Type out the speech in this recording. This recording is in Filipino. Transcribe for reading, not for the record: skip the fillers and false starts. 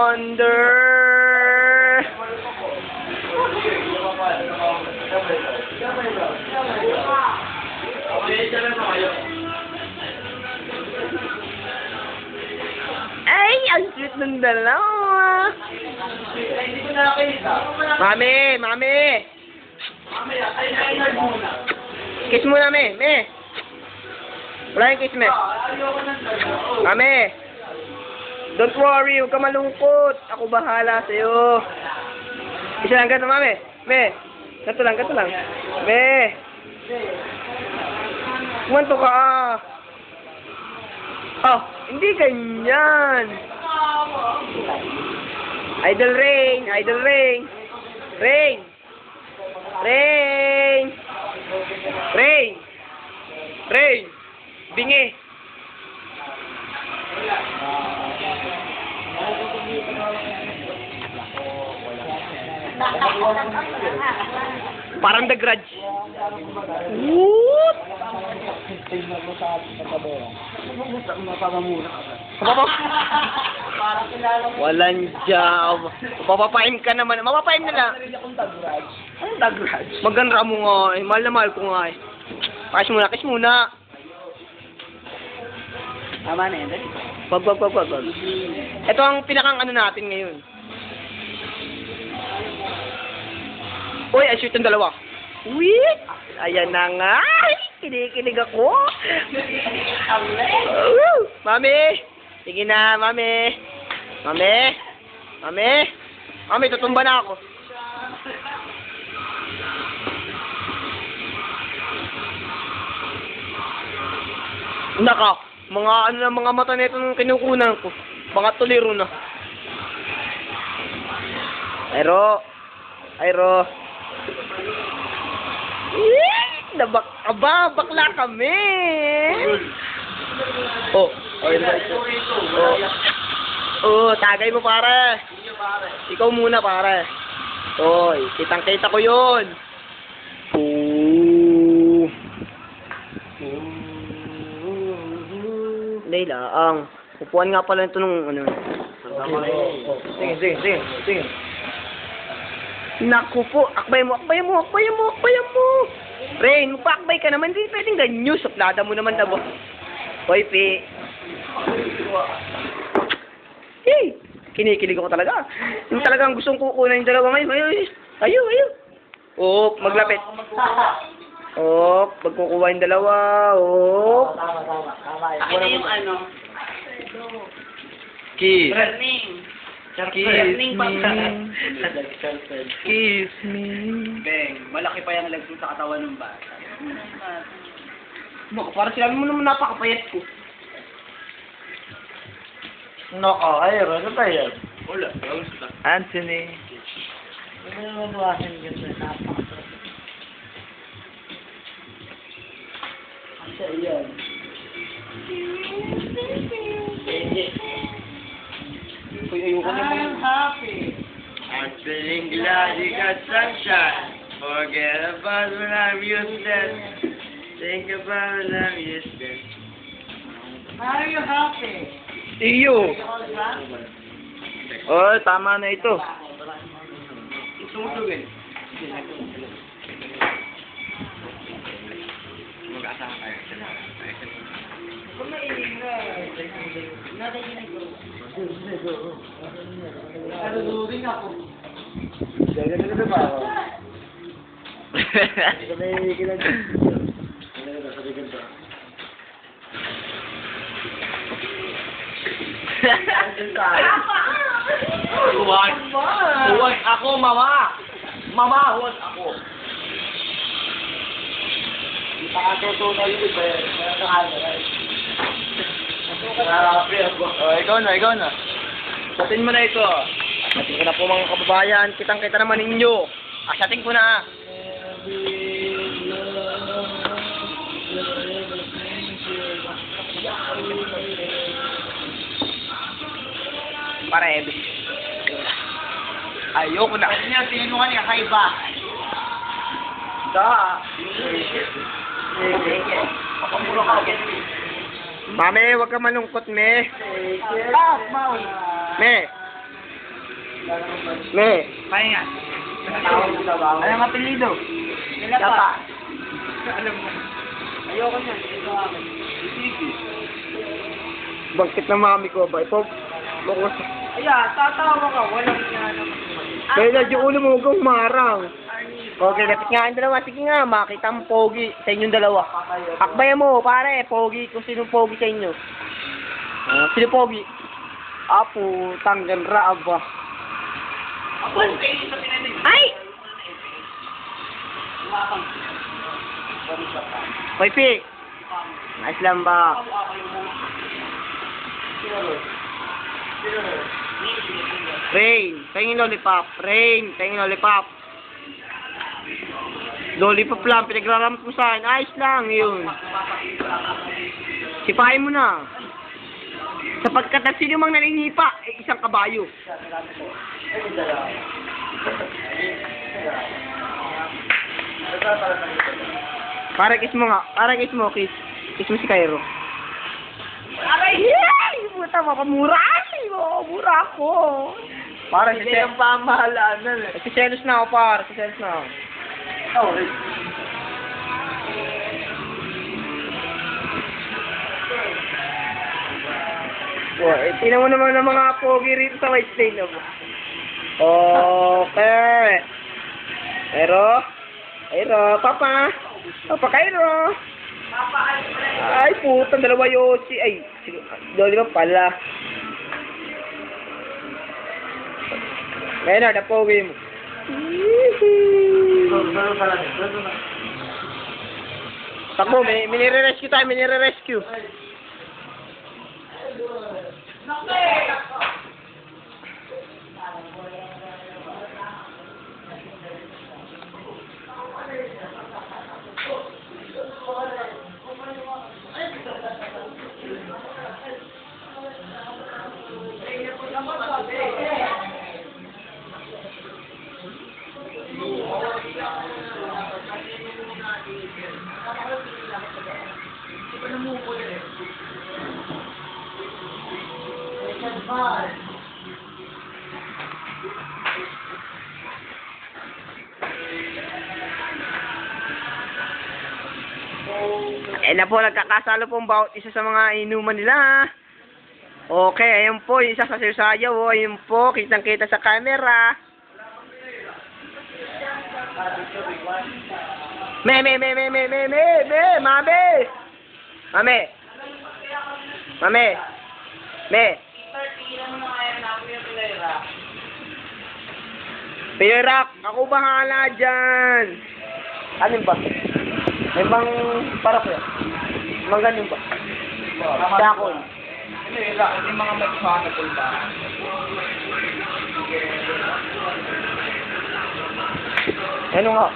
wonder. Ay, ang sweet ng dalawa. Mami, mami. Kiss muna, me. Wala yung kiss, me. Mami. Don't worry, huwag ka malungkot. Ako bahala sa'yo. Isa lang, ganito, mami. Me. Ganito lang. Me. Kumanto ka, Oh, hindi ganyan. Idol Rain. Bingi. Parang The Grudge. What? Walang job. Papapaim ka naman. Mapapaim na lang. Anong The Grudge? Maganda mo nga eh. Mahal na mahal ko nga eh. Kiss muna. Tama na yan. Wag. Ito ang pinakang ano natin ngayon. Uy, ay shoot yung dalawa. Wait! Ayan na nga. Kinikilig ako. Mami! Sige na, mami. Mami, tutumba na ako. Naka, mga mata nito nung kinukunan ko. Mga tuliro na. Ayro. Bakla kami. Tagay mo pare. Ikaw muna pare. Oy, kitang-kita ko 'yun. Leila, upuan nga pala ito nung ano. Sige. Naku po, akbay mo. Rain, magpakbay ka naman, hindi pwedeng ganyan. Suplada mo naman na ba? Hoy, Pi. Hey, kinikilig ako talaga. Yung talagang gustong kukunan yung dalawa ngayon. Ayo. Maglapit. Pagkukuha yung dalawa. Tama. Akin na yung ano. Kiss. Kiss me. Beng, malaki pa yung legs mo sa katawan ng bata. Para sinabi mo naman napakapayat ko. Ano ba yan? Wala. Anthony. Ano naman buwasan yun sa napakasarap. Asa yan? I'm happy. I'm feeling glad you got sunshine. Forget about when I'm useless. Think about when I'm useless. Are you happy? Iyo. Tama na ito. Sumusugin. Mag-asahan kayo. Kung maingay. Naduduring ako. Gaganda ba ako? Huwag ako, mama! Huwag ako! Nakatutunan yun ba? Ikaw na. Satin mo na ito. Satin ko na po mga kababayan. Kitang-kita naman ninyo. Satin ko na. Pare, ayoko na. Kasi niya, tinunungan niya, hi ba? Papamulo ka agad. Mami, huwag ka malungkot, me. Stop, Maui. Me. Me. Pahinga. Anong apelido? Tapa. Alam mo. Ayoko niyan. Ito ako. Bangkit ng mami ko ba? Ito. Bukos. Ayan, tatawa ka. Walang nga naman. Kaya yung ulo mo huwag kang marang. Okay, lapit nga ang dalawa. Sige nga, makita ang pogi sa inyong dalawa. Akbayan mo, pare. Pogi kung sino pogi sa inyo. Sino pogi? Apo, tanggan raaba. Ay! Hoy, Pi. Nice lang ba? Rain, tingin lollipop. Rain, tingin lollipop. Lollipop lang, pinagraramot mo sa akin. Ayos lang, yun. Sipahin mo na. Sapagkat ang sino mang naninipa, ay isang kabayo. Para kiss mo nga. Para kiss mo, kiss. Kiss mo si Cairo. Aray! Yay! Puta, makamura. Ay, mura ako. Para si Hindi yung pamahalaan na eh. Siselos na ako, par. Siselos na ako. Oh, Tingnan mo naman ng mga pogi rito sa White Stain. Okay. Cairo, Papa. Papa, Cairo. Ay, puta, dalawa Yossi. Ay, Dolly ba pala? Ngayon na, pogi mo. Takbo, minire-rescue tayo, minire-rescue. Na po, nagkakasalo pong bawat isa sa mga inuman nila. Okay, ayun po, yung isa sa sayaw, ayun po, kitang-kita sa camera. Mami! Pirak, ako bahala dyan. Ano ba? May bang parok yan? Mga ganyan ba? Dakon. Hindi mga mag-swagatol ba? Ano nga?